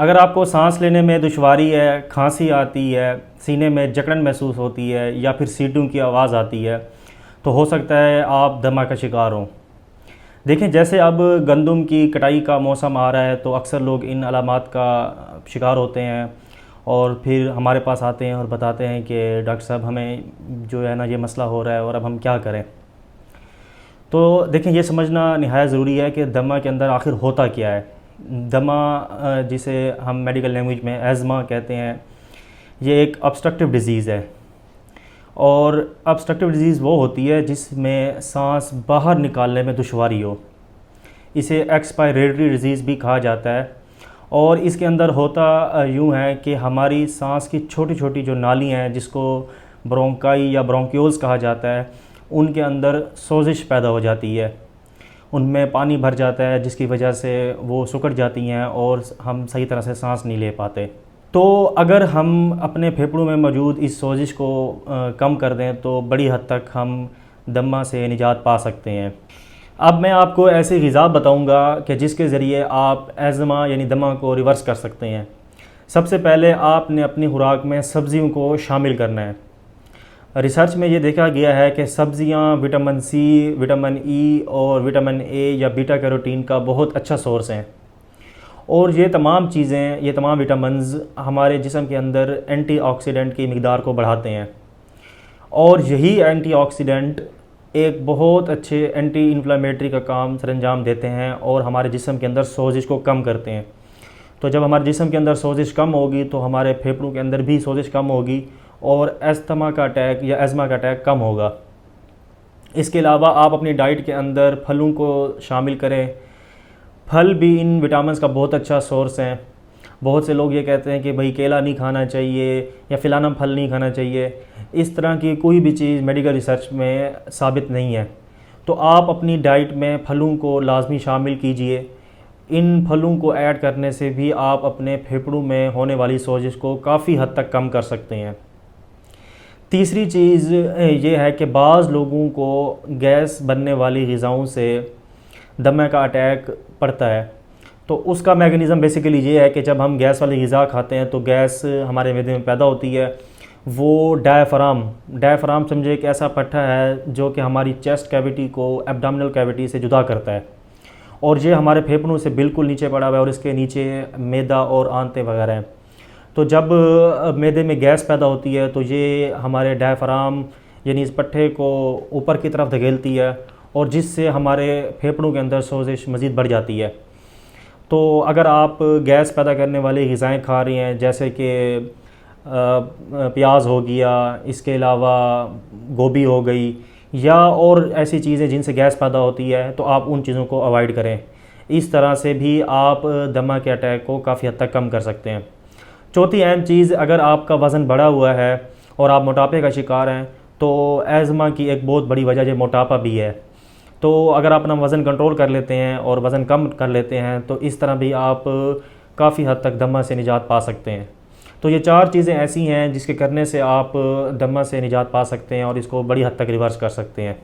अगर आपको सांस लेने में दुश्वारी है, खांसी आती है, सीने में जकड़न महसूस होती है या फिर सीटों की आवाज़ आती है, तो हो सकता है आप दमा का शिकार हों। देखें, जैसे अब गंदम की कटाई का मौसम आ रहा है तो अक्सर लोग इन अलामात का शिकार होते हैं और फिर हमारे पास आते हैं और बताते हैं कि डॉक्टर साहब हमें जो है ना ये मसला हो रहा है और अब हम क्या करें। तो देखें, ये समझना निहायत ज़रूरी है कि दमा के अंदर आखिर होता क्या है। दमा जिसे हम मेडिकल लैंग्वेज में एज़मा कहते हैं, ये एक ऑब्स्ट्रक्टिव डिज़ीज़ है। और ऑब्स्ट्रक्टिव डिज़ीज़ वो होती है जिसमें सांस बाहर निकालने में दुश्वारी हो। इसे एक्सपायरेटरी डिज़ीज़ भी कहा जाता है। और इसके अंदर होता यूँ है कि हमारी सांस की छोटी छोटी जो नालियाँ हैं, जिसको ब्रोंकाई या ब्रोंक्यूल्स कहा जाता है, उनके अंदर सोजिश पैदा हो जाती है। उनमें पानी भर जाता है जिसकी वजह से वो सिकुड़ जाती हैं और हम सही तरह से सांस नहीं ले पाते। तो अगर हम अपने फेफड़ों में मौजूद इस सोजिश को कम कर दें तो बड़ी हद तक हम दमा से निजात पा सकते हैं। अब मैं आपको ऐसी ग़िज़ा बताऊंगा कि जिसके ज़रिए आप एज़मा यानी दमा को रिवर्स कर सकते हैं। सबसे पहले आपने अपनी खुराक में सब्ज़ियों को शामिल करना है। रिसर्च में ये देखा गया है कि सब्ज़ियाँ विटामिन सी, विटामिन ई और विटामिन ए या बीटा कैरोटीन का बहुत अच्छा सोर्स हैं। और ये तमाम चीज़ें, ये तमाम विटामिन्स हमारे जिस्म के अंदर एंटीऑक्सीडेंट की मिक़दार को बढ़ाते हैं। और यही एंटीऑक्सीडेंट एक बहुत अच्छे एंटी इन्फ्लेमेटरी का काम सरंजाम देते हैं और हमारे जिस्म के अंदर सोजिश को कम करते हैं। तो जब हमारे जिस्म के अंदर सोजिश कम होगी तो हमारे फेफड़ों के अंदर भी सोजिश कम होगी और अस्थमा का अटैक या एज़मा का अटैक कम होगा। इसके अलावा आप अपनी डाइट के अंदर फलों को शामिल करें। फल भी इन विटामिन्स का बहुत अच्छा सोर्स हैं। बहुत से लोग ये कहते हैं कि भाई केला नहीं खाना चाहिए या फ़लाना फल नहीं खाना चाहिए। इस तरह की कोई भी चीज़ मेडिकल रिसर्च में साबित नहीं है। तो आप अपनी डाइट में फलों को लाजमी शामिल कीजिए। इन फलों को ऐड करने से भी आप अपने फेफड़ों में होने वाली सोजिश को काफ़ी हद तक कम कर सकते हैं। तीसरी चीज़ ये है कि बाज़ लोगों को गैस बनने वाली ग़िज़ाओं से दमे का अटैक पड़ता है। तो उसका मैकेनिज़्म बेसिकली ये है कि जब हम गैस वाली ग़िज़ा खाते हैं तो गैस हमारे मैदे में पैदा होती है। वो डायफ्राम समझे एक ऐसा पट्टा है जो कि हमारी चेस्ट कैविटी को एब्डोमिनल कैविटी से जुदा करता है और ये हमारे फेफड़ों से बिल्कुल नीचे पड़ा हुआ है और इसके नीचे मैदा और आंतें वगैरह हैं। तो जब मैदे में गैस पैदा होती है तो ये हमारे डायफ्राम यानी इस पट्टे को ऊपर की तरफ धकेलती है और जिससे हमारे फेफड़ों के अंदर सोजिश मज़ीद बढ़ जाती है। तो अगर आप गैस पैदा करने वाली ग़िज़ाएँ खा रही हैं, जैसे कि प्याज हो गया, इसके अलावा गोभी हो गई या और ऐसी चीज़ें जिनसे गैस पैदा होती है, तो आप उन चीज़ों को अवॉइड करें। इस तरह से भी आप दमा के अटैक को काफ़ी हद तक कम कर सकते हैं। चौथी अहम चीज़, अगर आपका वज़न बढ़ा हुआ है और आप मोटापे का शिकार हैं तो एज़मा की एक बहुत बड़ी वजह ये मोटापा भी है। तो अगर आप अपना वज़न कंट्रोल कर लेते हैं और वज़न कम कर लेते हैं तो इस तरह भी आप काफ़ी हद तक दमा से निजात पा सकते हैं। तो ये 4 चीज़ें ऐसी हैं जिसके करने से आप दमा से निजात पा सकते हैं और इसको बड़ी हद तक रिवर्स कर सकते हैं।